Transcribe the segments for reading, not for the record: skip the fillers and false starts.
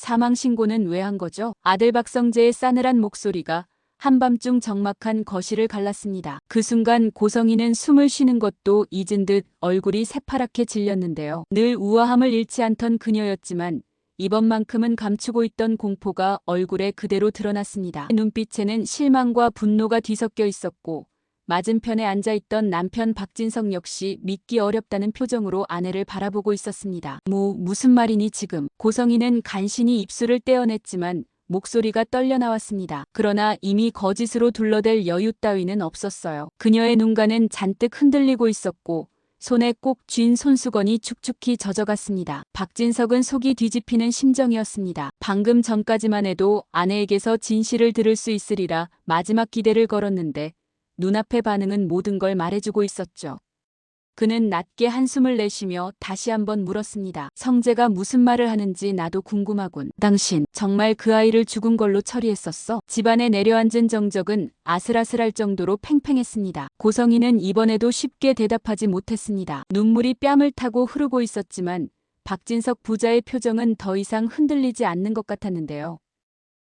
사망 신고는 왜 한 거죠? 아들 박성재의 싸늘한 목소리가 한밤중 적막한 거실을 갈랐습니다. 그 순간 고성이는 숨을 쉬는 것도 잊은 듯 얼굴이 새파랗게 질렸는데요. 늘 우아함을 잃지 않던 그녀였지만 이번만큼은 감추고 있던 공포가 얼굴에 그대로 드러났습니다. 눈빛에는 실망과 분노가 뒤섞여 있었고 맞은편에 앉아있던 남편 박진석 역시 믿기 어렵다는 표정으로 아내를 바라보고 있었습니다. 무슨 말이니 지금? 고성이는 간신히 입술을 떼어냈지만 목소리가 떨려 나왔습니다. 그러나 이미 거짓으로 둘러댈 여유 따위는 없었어요. 그녀의 눈가는 잔뜩 흔들리고 있었고 손에 꼭 쥔 손수건이 축축히 젖어갔습니다. 박진석은 속이 뒤집히는 심정이었습니다. 방금 전까지만 해도 아내에게서 진실을 들을 수 있으리라 마지막 기대를 걸었는데 눈앞의 반응은 모든 걸 말해주고 있었죠. 그는 낮게 한숨을 내쉬며 다시 한번 물었습니다. 성재가 무슨 말을 하는지 나도 궁금하군. 당신 정말 그 아이를 죽은 걸로 처리했었어? 집안에 내려앉은 정적은 아슬아슬할 정도로 팽팽했습니다. 고성이는 이번에도 쉽게 대답하지 못했습니다. 눈물이 뺨을 타고 흐르고 있었지만 박진석 부자의 표정은 더 이상 흔들리지 않는 것 같았는데요.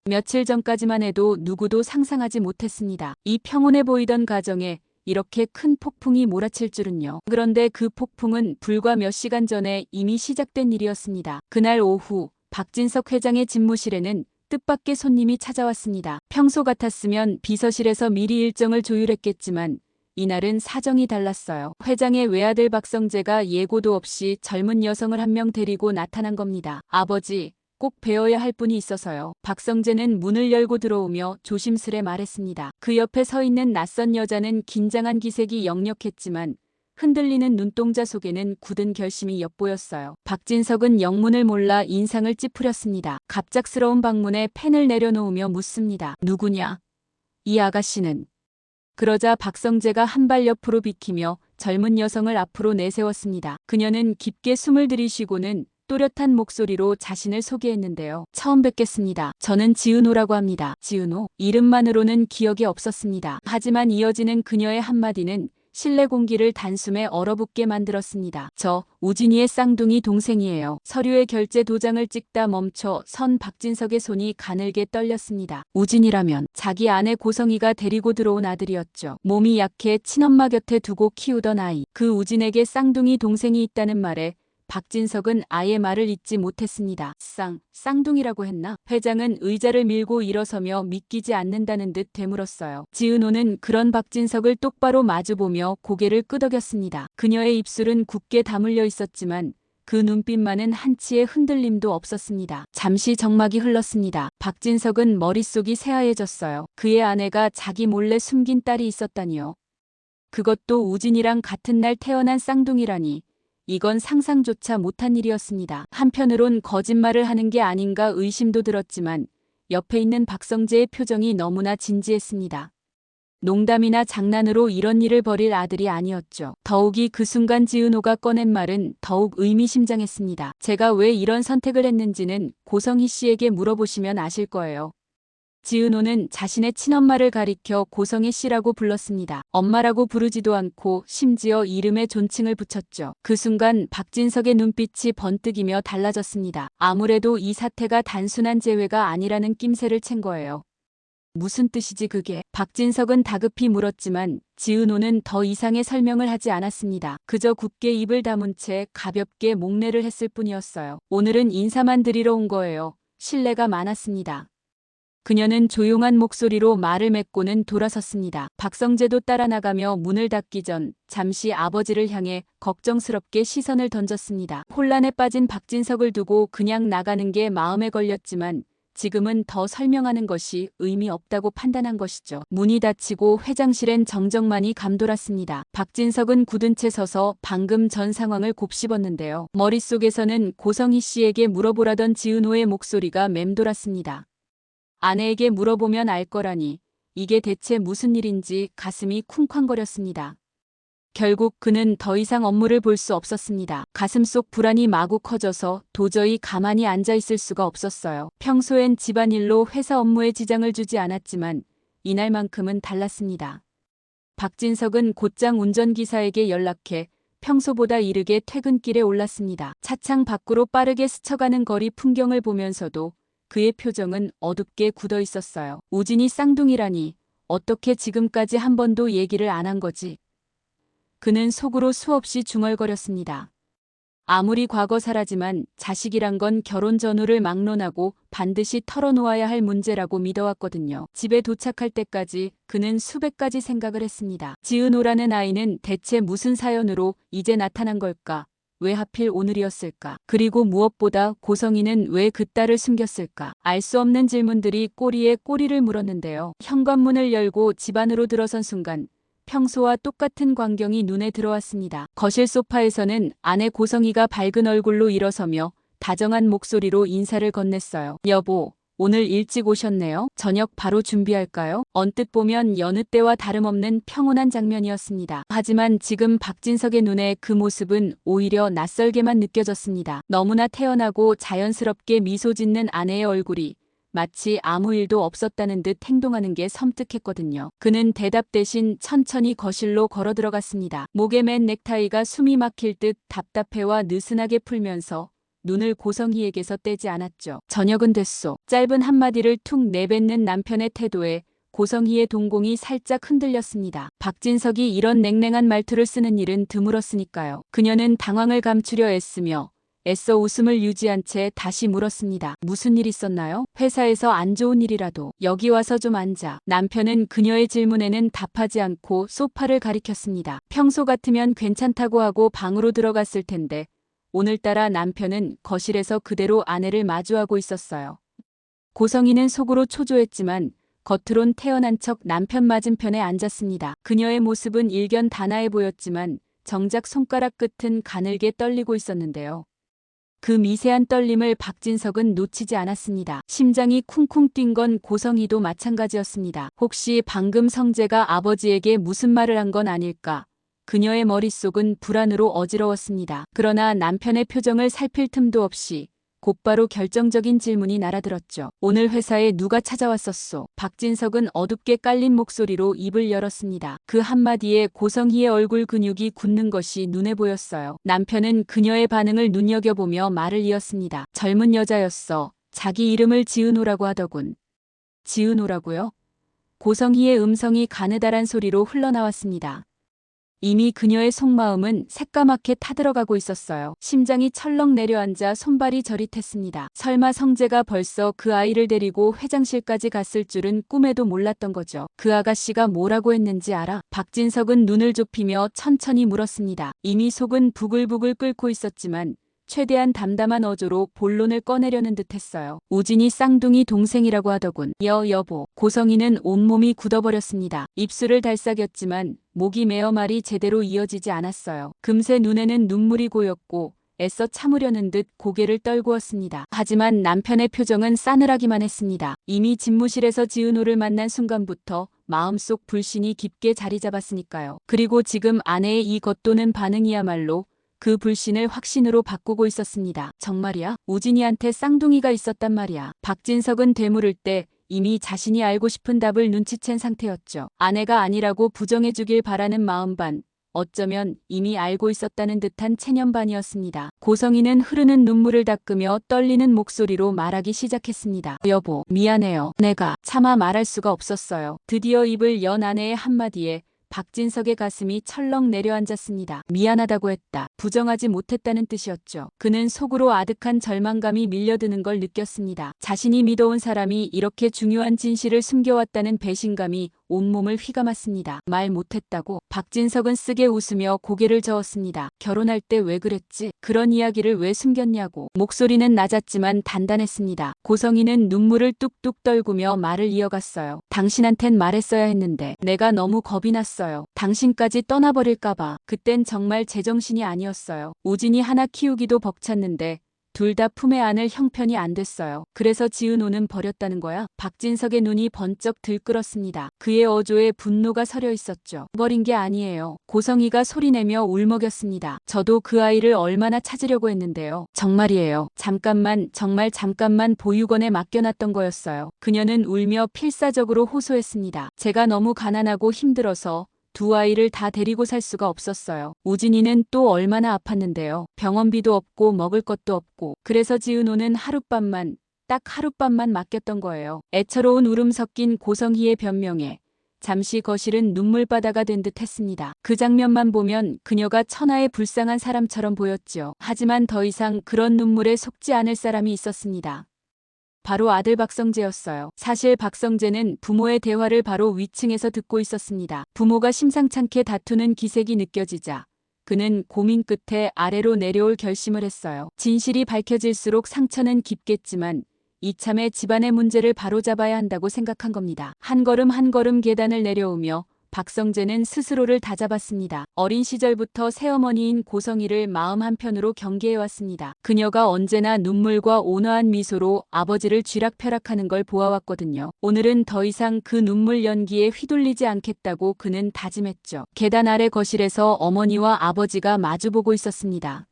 며칠 전까지만 해도 누구도 상상하지 못했습니다. 이 평온해 보이던 가정에 이렇게 큰 폭풍이 몰아칠 줄은요. 그런데 그 폭풍은 불과 몇 시간 전에 이미 시작된 일이었습니다. 그날 오후 박진석 회장의 집무실에는 뜻밖의 손님이 찾아왔습니다. 평소 같았으면 비서실에서 미리 일정을 조율했겠지만 이날은 사정이 달랐어요. 회장의 외아들 박성재가 예고도 없이 젊은 여성을 한 명 데리고 나타난 겁니다. 아버지, 꼭 뵈어야 할 분이 있어서요. 박성재는 문을 열고 들어오며 조심스레 말했습니다. 그 옆에 서 있는 낯선 여자는 긴장한 기색이 역력했지만 흔들리는 눈동자 속에는 굳은 결심이 엿보였어요. 박진석은 영문을 몰라 인상을 찌푸렸습니다. 갑작스러운 방문에 펜을 내려놓으며 묻습니다. 누구냐? 이 아가씨는? 그러자 박성재가 한 발 옆으로 비키며 젊은 여성을 앞으로 내세웠습니다. 그녀는 깊게 숨을 들이쉬고는 또렷한 목소리로 자신을 소개했는데요. 처음 뵙겠습니다. 저는 지은호라고 합니다. 지은호? 이름만으로는 기억이 없었습니다. 하지만 이어지는 그녀의 한마디는 실내 공기를 단숨에 얼어붙게 만들었습니다. 저 우진이의 쌍둥이 동생이에요. 서류에 결제 도장을 찍다 멈춰 선 박진석의 손이 가늘게 떨렸습니다. 우진이라면 자기 아내 고성이가 데리고 들어온 아들이었죠. 몸이 약해 친엄마 곁에 두고 키우던 아이. 그 우진에게 쌍둥이 동생이 있다는 말에 박진석은 아예 말을 잇지 못했습니다. 쌍둥이라고 했나? 회장은 의자를 밀고 일어서며 믿기지 않는다는 듯 되물었어요. 지은호는 그런 박진석을 똑바로 마주보며 고개를 끄덕였습니다. 그녀의 입술은 굳게 다물려 있었지만 그 눈빛만은 한치의 흔들림도 없었습니다. 잠시 정막이 흘렀습니다. 박진석은 머릿속이 새하얘졌어요. 그의 아내가 자기 몰래 숨긴 딸이 있었다니요. 그것도 우진이랑 같은 날 태어난 쌍둥이라니. 이건 상상조차 못한 일이었습니다. 한편으론 거짓말을 하는 게 아닌가 의심도 들었지만 옆에 있는 박성재의 표정이 너무나 진지했습니다. 농담이나 장난으로 이런 일을 벌일 아들이 아니었죠. 더욱이 그 순간 지은호가 꺼낸 말은 더욱 의미심장했습니다. 제가 왜 이런 선택을 했는지는 고성희 씨에게 물어보시면 아실 거예요. 지은호는 자신의 친엄마를 가리켜 고성희 씨라고 불렀습니다. 엄마라고 부르지도 않고 심지어 이름에 존칭을 붙였죠. 그 순간 박진석의 눈빛이 번뜩이며 달라졌습니다. 아무래도 이 사태가 단순한 재회가 아니라는 낌새를 챈 거예요. 무슨 뜻이지 그게? 박진석은 다급히 물었지만 지은호는 더 이상의 설명을 하지 않았습니다. 그저 굳게 입을 다문 채 가볍게 목례를 했을 뿐이었어요. 오늘은 인사만 드리러 온 거예요. 신뢰가 많았습니다. 그녀는 조용한 목소리로 말을 맺고는 돌아섰습니다. 박성재도 따라 나가며 문을 닫기 전 잠시 아버지를 향해 걱정스럽게 시선을 던졌습니다. 혼란에 빠진 박진석을 두고 그냥 나가는 게 마음에 걸렸지만 지금은 더 설명하는 것이 의미 없다고 판단한 것이죠. 문이 닫히고 회장실엔 정적만이 감돌았습니다. 박진석은 굳은 채 서서 방금 전 상황을 곱씹었는데요. 머릿속에서는 고성희 씨에게 물어보라던 지은호의 목소리가 맴돌았습니다. 아내에게 물어보면 알 거라니 이게 대체 무슨 일인지 가슴이 쿵쾅거렸습니다. 결국 그는 더 이상 업무를 볼 수 없었습니다. 가슴속 불안이 마구 커져서 도저히 가만히 앉아 있을 수가 없었어요. 평소엔 집안일로 회사 업무에 지장을 주지 않았지만 이날만큼은 달랐습니다. 박진석은 곧장 운전기사에게 연락해 평소보다 이르게 퇴근길에 올랐습니다. 차창 밖으로 빠르게 스쳐가는 거리 풍경을 보면서도 그의 표정은 어둡게 굳어 있었어요. 우진이 쌍둥이라니 어떻게 지금까지 한 번도 얘기를 안 한 거지? 그는 속으로 수없이 중얼거렸습니다. 아무리 과거사라지만 자식이란 건 결혼 전후를 막론하고 반드시 털어놓아야 할 문제라고 믿어왔거든요. 집에 도착할 때까지 그는 수백 가지 생각을 했습니다. 지은호라는 아이는 대체 무슨 사연으로 이제 나타난 걸까? 왜 하필 오늘이었을까? 그리고 무엇보다 고성이는 왜 그 딸을 숨겼을까? 알 수 없는 질문들이 꼬리에 꼬리를 물었는데요. 현관문을 열고 집 안으로 들어선 순간 평소와 똑같은 광경이 눈에 들어왔습니다. 거실 소파에서는 아내 고성이가 밝은 얼굴로 일어서며 다정한 목소리로 인사를 건넸어요. 여보, 오늘 일찍 오셨네요. 저녁 바로 준비할까요? 언뜻 보면 여느 때와 다름없는 평온한 장면이었습니다. 하지만 지금 박진석의 눈에 그 모습은 오히려 낯설게만 느껴졌습니다. 너무나 태연하고 자연스럽게 미소 짓는 아내의 얼굴이 마치 아무 일도 없었다는 듯 행동하는 게 섬뜩했거든요. 그는 대답 대신 천천히 거실로 걸어 들어갔습니다. 목에 맨 넥타이가 숨이 막힐 듯 답답해와 느슨하게 풀면서 눈을 고성희에게서 떼지 않았죠. 저녁은 됐소. 짧은 한마디를 툭 내뱉는 남편의 태도에 고성희의 동공이 살짝 흔들렸습니다. 박진석이 이런 냉랭한 말투를 쓰는 일은 드물었으니까요. 그녀는 당황을 감추려 애쓰며 애써 웃음을 유지한 채 다시 물었습니다. 무슨 일 있었나요? 회사에서 안 좋은 일이라도. 여기 와서 좀 앉아. 남편은 그녀의 질문에는 답하지 않고 소파를 가리켰습니다. 평소 같으면 괜찮다고 하고 방으로 들어갔을 텐데 오늘따라 남편은 거실에서 그대로 아내를 마주하고 있었어요. 고성이는 속으로 초조했지만 겉으론 태연한 척 남편 맞은편에 앉았습니다. 그녀의 모습은 일견단아해 보였지만 정작 손가락 끝은 가늘게 떨리고 있었는데요. 그 미세한 떨림을 박진석은 놓치지 않았습니다. 심장이 쿵쿵 뛴 건 고성희도 마찬가지였습니다. 혹시 방금 성재가 아버지에게 무슨 말을 한 건 아닐까? 그녀의 머릿속은 불안으로 어지러웠습니다. 그러나 남편의 표정을 살필 틈도 없이 곧바로 결정적인 질문이 날아들었죠. 오늘 회사에 누가 찾아왔었소? 박진석은 어둡게 깔린 목소리로 입을 열었습니다. 그 한마디에 고성희의 얼굴 근육이 굳는 것이 눈에 보였어요. 남편은 그녀의 반응을 눈여겨보며 말을 이었습니다. 젊은 여자였어. 자기 이름을 지은호라고 하더군. 지은호라고요? 고성희의 음성이 가느다란 소리로 흘러나왔습니다. 이미 그녀의 속마음은 새까맣게 타들어가고 있었어요. 심장이 철렁 내려앉아 손발이 저릿했습니다. 설마 성재가 벌써 그 아이를 데리고 회장실까지 갔을 줄은 꿈에도 몰랐던 거죠. 그 아가씨가 뭐라고 했는지 알아? 박진석은 눈을 좁히며 천천히 물었습니다. 이미 속은 부글부글 끓고 있었지만 최대한 담담한 어조로 본론을 꺼내려는 듯했어요. 우진이 쌍둥이 동생이라고 하더군. 여보. 고성이는 온몸이 굳어버렸습니다. 입술을 달싹였지만 목이 메어 말이 제대로 이어지지 않았어요. 금세 눈에는 눈물이 고였고 애써 참으려는 듯 고개를 떨구었습니다. 하지만 남편의 표정은 싸늘하기만 했습니다. 이미 집무실에서 지은호를 만난 순간부터 마음속 불신이 깊게 자리 잡았으니까요. 그리고 지금 아내의 이 겉도는 반응이야말로 그 불신을 확신으로 바꾸고 있었습니다. 정말이야? 우진이한테 쌍둥이가 있었단 말이야. 박진석은 되물을 때 이미 자신이 알고 싶은 답을 눈치챈 상태였죠. 아내가 아니라고 부정해주길 바라는 마음 반, 어쩌면 이미 알고 있었다는 듯한 체념 반이었습니다. 고성이는 흐르는 눈물을 닦으며 떨리는 목소리로 말하기 시작했습니다. 여보, 미안해요. 내가 차마 말할 수가 없었어요. 드디어 입을 연 아내의 한마디에 박진석의 가슴이 철렁 내려앉았습니다. 미안하다고 했다. 부정하지 못했다는 뜻이었죠. 그는 속으로 아득한 절망감이 밀려드는 걸 느꼈습니다. 자신이 믿어온 사람이 이렇게 중요한 진실을 숨겨왔다는 배신감이 온몸을 휘감았습니다. 말 못했다고? 박진석은 쓰게 웃으며 고개를 저었습니다. 결혼할 때 왜 그랬지? 그런 이야기를 왜 숨겼냐고. 목소리는 낮았지만 단단했습니다. 고성이는 눈물을 뚝뚝 떨구며 말을 이어갔어요. 당신한텐 말했어야 했는데 내가 너무 겁이 났어요. 당신까지 떠나버릴까봐. 그땐 정말 제정신이 아니었어요. 우진이 하나 키우기도 벅찼는데 둘 다 품에 안을 형편이 안 됐어요. 그래서 지은호는 버렸다는 거야? 박진석의 눈이 번쩍 들끓었습니다. 그의 어조에 분노가 서려 있었죠. 버린 게 아니에요. 고성이가 소리내며 울먹였습니다. 저도 그 아이를 얼마나 찾으려고 했는데요. 정말이에요. 정말 잠깐만 보육원에 맡겨놨던 거였어요. 그녀는 울며 필사적으로 호소했습니다. 제가 너무 가난하고 힘들어서 두 아이를 다 데리고 살 수가 없었어요. 우진이는 또 얼마나 아팠는데요. 병원비도 없고 먹을 것도 없고. 그래서 지은호는 하룻밤만 딱 하룻밤만 맡겼던 거예요. 애처로운 울음 섞인 고성희의 변명에 잠시 거실은 눈물바다가 된 듯 했습니다. 그 장면만 보면 그녀가 천하의 불쌍한 사람처럼 보였죠. 하지만 더 이상 그런 눈물에 속지 않을 사람이 있었습니다. 바로 아들 박성재였어요. 사실 박성재는 부모의 대화를 바로 위층에서 듣고 있었습니다. 부모가 심상찮게 다투는 기색이 느껴지자 그는 고민 끝에 아래로 내려올 결심을 했어요. 진실이 밝혀질수록 상처는 깊겠지만 이참에 집안의 문제를 바로잡아야 한다고 생각한 겁니다. 한 걸음 한 걸음 계단을 내려오며 박성재는 스스로를 다잡았습니다. 어린 시절부터 새어머니인 고성희를 마음 한편으로 경계해왔습니다. 그녀가 언제나 눈물과 온화한 미소로 아버지를 쥐락펴락하는 걸 보아왔거든요. 오늘은 더 이상 그 눈물 연기에 휘둘리지 않겠다고 그는 다짐했죠. 계단 아래 거실에서 어머니와 아버지가 마주보고 있었습니다.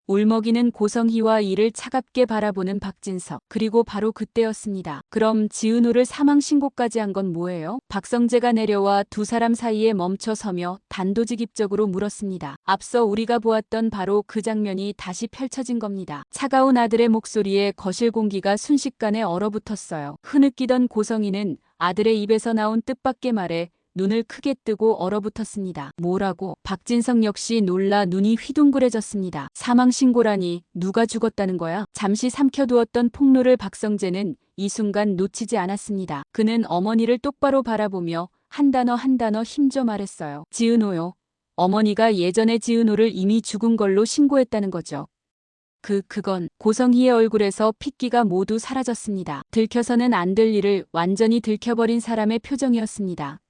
울먹이는 고성희와 이를 차갑게 바라보는 박진석. 그리고 바로 그때였습니다. 그럼 지은호를 사망 신고까지 한 건 뭐예요? 박성재가 내려와 두 사람 사이에 멈춰서며 단도직입적으로 물었습니다. 앞서 우리가 보았던 바로 그 장면이 다시 펼쳐진 겁니다. 차가운 아들의 목소리에 거실 공기가 순식간에 얼어붙었어요. 흐느끼던 고성희는 아들의 입에서 나온 뜻밖의 말에 눈을 크게 뜨고 얼어붙었습니다. 뭐라고? 박진석 역시 놀라 눈이 휘둥그레졌습니다. 사망신고라니 누가 죽었다는 거야? 잠시 삼켜두었던 폭로를 박성재는 이 순간 놓치지 않았습니다. 그는 어머니를 똑바로 바라보며 한 단어 한 단어 힘줘 말했어요. 지은호요. 어머니가 예전에 지은호를 이미 죽은 걸로 신고했다는 거죠. 그건 고성희의 얼굴에서 핏기가 모두 사라졌습니다. 들켜서는 안 될 일을 완전히 들켜버린 사람의 표정이었습니다.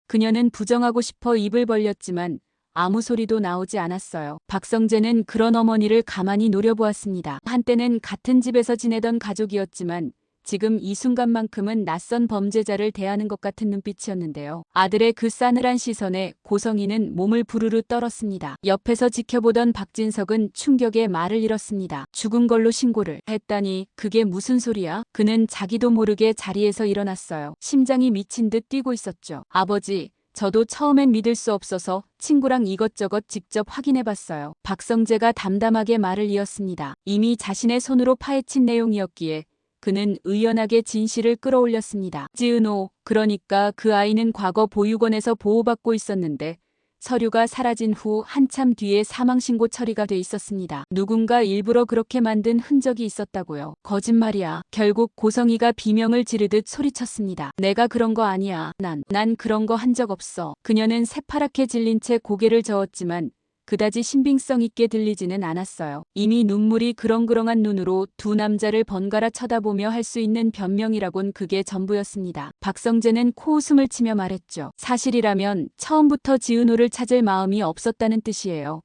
그녀는 부정하고 싶어 입을 벌렸지만 아무 소리도 나오지 않았어요. 박성재는 그런 어머니를 가만히 노려보았습니다. 한때는 같은 집에서 지내던 가족이었지만 지금 이 순간만큼은 낯선 범죄자를 대하는 것 같은 눈빛이었는데요. 아들의 그 싸늘한 시선에 고성희는 몸을 부르르 떨었습니다. 옆에서 지켜보던 박진석은 충격에 말을 잃었습니다. 죽은 걸로 신고를 했다니 그게 무슨 소리야? 그는 자기도 모르게 자리에서 일어났어요. 심장이 미친 듯 뛰고 있었죠. 아버지, 저도 처음엔 믿을 수 없어서 친구랑 이것저것 직접 확인해봤어요. 박성재가 담담하게 말을 이었습니다. 이미 자신의 손으로 파헤친 내용이었기에 그는 의연하게 진실을 끌어올렸습니다. 지은호, 그러니까 그 아이는 과거 보육원에서 보호받고 있었는데 서류가 사라진 후 한참 뒤에 사망신고 처리가 돼 있었습니다. 누군가 일부러 그렇게 만든 흔적이 있었다고요. 거짓말이야. 결국 고성희가 비명을 지르듯 소리쳤습니다. 내가 그런 거 아니야. 난 그런 거 한 적 없어. 그녀는 새파랗게 질린 채 고개를 저었지만 그다지 신빙성 있게 들리지는 않았어요. 이미 눈물이 그렁그렁한 눈으로 두 남자를 번갈아 쳐다보며 할 수 있는 변명이라곤 그게 전부였습니다. 박성재는 코웃음을 치며 말했죠. 사실이라면 처음부터 지은호를 찾을 마음이 없었다는 뜻이에요.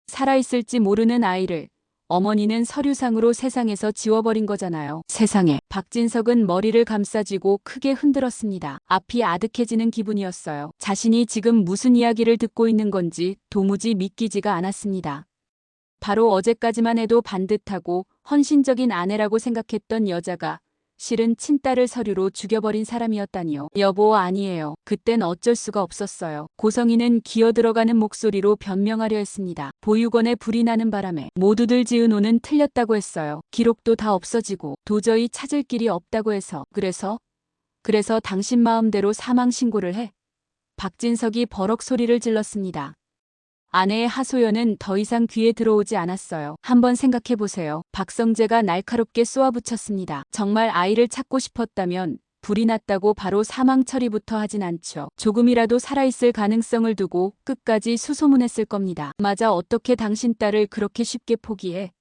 살아있을지 모르는 아이를 어머니는 서류상으로 세상에서 지워버린 거잖아요. 세상에. 박진석은 머리를 감싸쥐고 크게 흔들었습니다. 앞이 아득해지는 기분이었어요. 자신이 지금 무슨 이야기를 듣고 있는 건지 도무지 믿기지가 않았습니다. 바로 어제까지만 해도 반듯하고 헌신적인 아내라고 생각했던 여자가 실은 친딸을 서류로 죽여버린 사람이었다니요. 여보, 아니에요. 그땐 어쩔 수가 없었어요. 고성희는 기어들어가는 목소리로 변명하려 했습니다. 보육원에 불이 나는 바람에 모두들 지은호는 틀렸다고 했어요. 기록도 다 없어지고 도저히 찾을 길이 없다고 해서. 그래서 당신 마음대로 사망신고를 해? 박진석이 버럭 소리를 질렀습니다. 아내의 하소연은 더 이상 귀에 들어오지 않았어요. 한번 생각해보세요. 박성재가 날카롭게 쏘아붙였습니다. 정말 아이를 찾고 싶었다면 불이 났다고 바로 사망 처리부터 하진 않죠. 조금이라도 살아있을 가능성을 두고 끝까지 수소문했을 겁니다. 맞아, 어떻게 당신 딸을 그렇게 쉽게 포기해?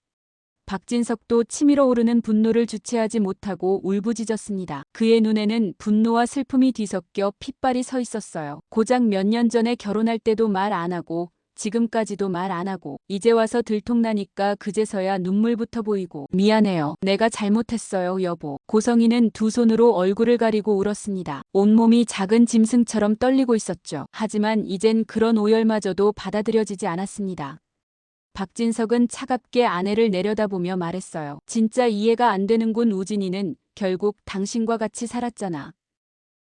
박진석도 치밀어 오르는 분노를 주체하지 못하고 울부짖었습니다. 그의 눈에는 분노와 슬픔이 뒤섞여 핏발이 서 있었어요. 고작 몇 년 전에 결혼할 때도 말 안 하고 지금까지도 말 안 하고 이제 와서 들통나니까 그제서야 눈물부터 보이고. 미안해요. 내가 잘못했어요, 여보. 고성희는 두 손으로 얼굴을 가리고 울었습니다. 온몸이 작은 짐승처럼 떨리고 있었죠. 하지만 이젠 그런 오열마저도 받아들여지지 않았습니다. 박진석은 차갑게 아내를 내려다보며 말했어요. 진짜 이해가 안 되는군. 우진이는 결국 당신과 같이 살았잖아.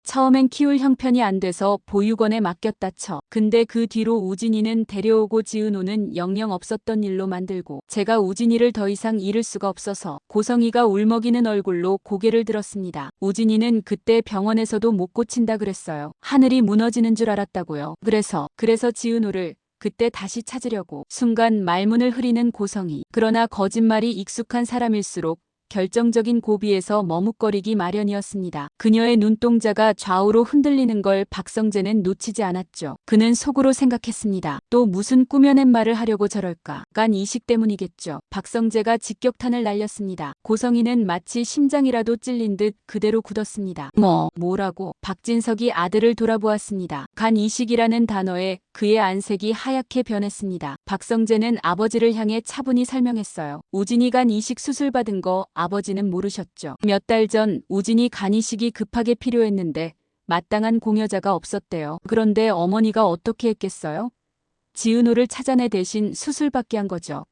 처음엔 키울 형편이 안 돼서 보육원에 맡겼다 쳐. 근데 그 뒤로 우진이는 데려오고 지은호는 영영 없었던 일로 만들고 제가 우진이를 더 이상 잃을 수가 없어서 고성이가 울먹이는 얼굴로 고개를 들었습니다. 우진이는 그때 병원에서도 못 고친다 그랬어요. 하늘이 무너지는 줄 알았다고요. 그래서 지은호를 그때 다시 찾으려고. 순간 말문을 흐리는 고성이. 그러나 거짓말이 익숙한 사람일수록 결정적인 고비에서 머뭇거리기 마련이었습니다. 그녀의 눈동자가 좌우로 흔들리는 걸 박성재는 놓치지 않았죠. 그는 속으로 생각했습니다. 또 무슨 꾸며낸 말을 하려고 저럴까? 간 이식 때문이겠죠. 박성재가 직격탄을 날렸습니다. 고성이는 마치 심장이라도 찔린 듯 그대로 굳었습니다. 뭐라고? 박진석이 아들을 돌아보았습니다. 간 이식이라는 단어에 그의 안색이 하얗게 변했습니다. 박성재는 아버지를 향해 차분히 설명했어요. 우진이 간 이식 수술 받은 거 아버지는 모르셨죠. 몇 달 전 우진이 간 이식이 급하게 필요했는데 마땅한 공여자가 없었대요. 그런데 어머니가 어떻게 했겠어요? 지은호를 찾아내 대신 수술받게 한 거죠.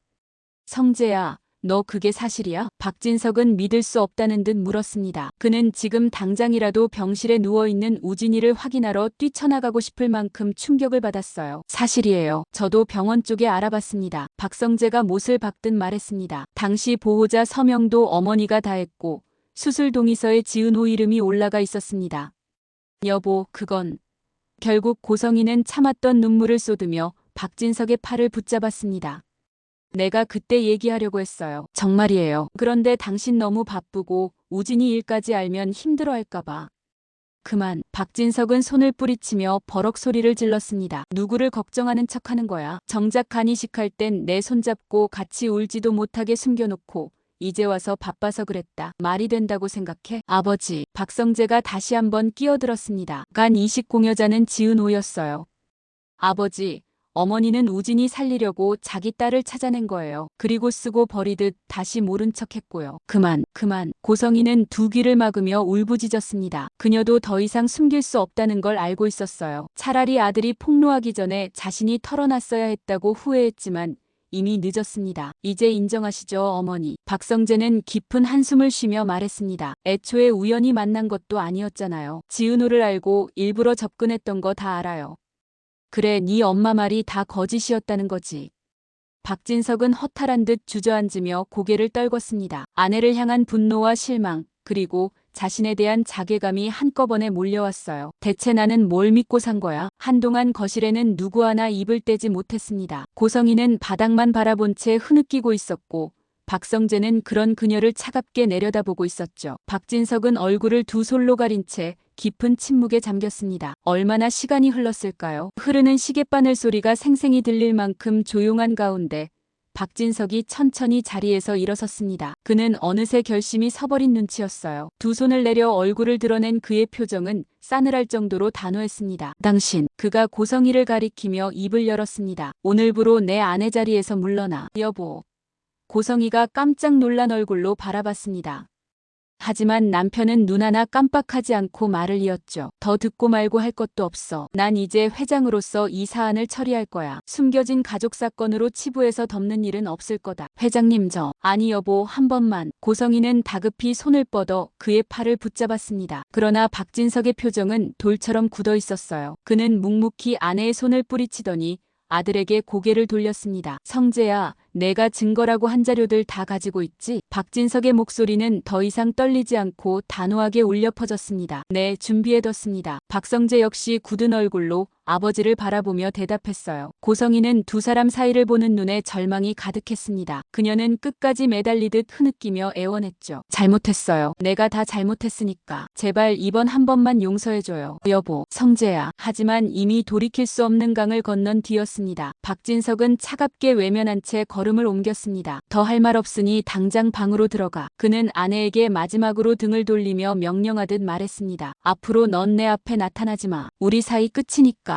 성재야, 너 그게 사실이야? 박진석은 믿을 수 없다는 듯 물었습니다. 그는 지금 당장이라도 병실에 누워있는 우진이를 확인하러 뛰쳐나가고 싶을 만큼 충격을 받았어요. 사실이에요. 저도 병원 쪽에 알아봤습니다. 박성재가 못을 박듯 말했습니다. 당시 보호자 서명도 어머니가 다 했고 수술 동의서에 지은호 이름이 올라가 있었습니다. 여보, 그건... 결국 고성이는 참았던 눈물을 쏟으며 박진석의 팔을 붙잡았습니다. 내가 그때 얘기하려고 했어요. 정말이에요. 그런데 당신 너무 바쁘고 우진이 일까지 알면 힘들어할까봐. 그만. 박진석은 손을 뿌리치며 버럭 소리를 질렀습니다. 누구를 걱정하는 척하는 거야. 정작 간 이식할 땐 내 손잡고 같이 울지도 못하게 숨겨놓고 이제 와서 바빠서 그랬다. 말이 된다고 생각해? 아버지. 박성재가 다시 한번 끼어들었습니다. 간 이식 공여자는 지은호였어요. 아버지. 어머니는 우진이 살리려고 자기 딸을 찾아낸 거예요. 그리고 쓰고 버리듯 다시 모른 척했고요. 그만. 고성이는 두 귀를 막으며 울부짖었습니다. 그녀도 더 이상 숨길 수 없다는 걸 알고 있었어요. 차라리 아들이 폭로하기 전에 자신이 털어놨어야 했다고 후회했지만 이미 늦었습니다. 이제 인정하시죠, 어머니. 박성재는 깊은 한숨을 쉬며 말했습니다. 애초에 우연히 만난 것도 아니었잖아요. 지은호를 알고 일부러 접근했던 거 다 알아요. 그래, 네 엄마 말이 다 거짓이었다는 거지. 박진석은 허탈한 듯 주저앉으며 고개를 떨궜습니다. 아내를 향한 분노와 실망, 그리고 자신에 대한 자괴감이 한꺼번에 몰려왔어요. 대체 나는 뭘 믿고 산 거야? 한동안 거실에는 누구 하나 입을 떼지 못했습니다. 고성이는 바닥만 바라본 채 흐느끼고 있었고 박성재는 그런 그녀를 차갑게 내려다보고 있었죠. 박진석은 얼굴을 두 손로 가린 채 깊은 침묵에 잠겼습니다. 얼마나 시간이 흘렀을까요? 흐르는 시계바늘 소리가 생생히 들릴 만큼 조용한 가운데 박진석이 천천히 자리에서 일어섰습니다. 그는 어느새 결심이 서버린 눈치였어요. 두 손을 내려 얼굴을 드러낸 그의 표정은 싸늘할 정도로 단호했습니다. 당신. 그가 고성이를 가리키며 입을 열었습니다. 오늘부로 내 아내 자리에서 물러나. 여보. 고성이가 깜짝 놀란 얼굴로 바라봤습니다. 하지만 남편은 눈 하나 깜빡하지 않고 말을 이었죠. 더 듣고 말고 할 것도 없어. 난 이제 회장으로서 이 사안을 처리할 거야. 숨겨진 가족 사건으로 치부해서 덮는 일은 없을 거다. 회장님 아니 여보, 한 번만. 고성이는 다급히 손을 뻗어 그의 팔을 붙잡았습니다. 그러나 박진석의 표정은 돌처럼 굳어 있었어요. 그는 묵묵히 아내의 손을 뿌리치더니 아들에게 고개를 돌렸습니다. 성재야, 내가 증거라고 한 자료들 다 가지고 있지? 박진석의 목소리는 더 이상 떨리지 않고 단호하게 울려 퍼졌습니다. 네, 준비해뒀습니다. 박성재 역시 굳은 얼굴로 아버지를 바라보며 대답했어요. 고성이는 두 사람 사이를 보는 눈에 절망이 가득했습니다. 그녀는 끝까지 매달리듯 흐느끼며 애원했죠. 잘못했어요. 내가 다 잘못했으니까. 제발 이번 한 번만 용서해줘요. 여보, 성재야. 하지만 이미 돌이킬 수 없는 강을 건넌 뒤였습니다. 박진석은 차갑게 외면한 채 걸음을 옮겼습니다. 더 할 말 없으니 당장 방으로 들어가. 그는 아내에게 마지막으로 등을 돌리며 명령하듯 말했습니다. 앞으로 넌 내 앞에 나타나지 마. 우리 사이 끝이니까.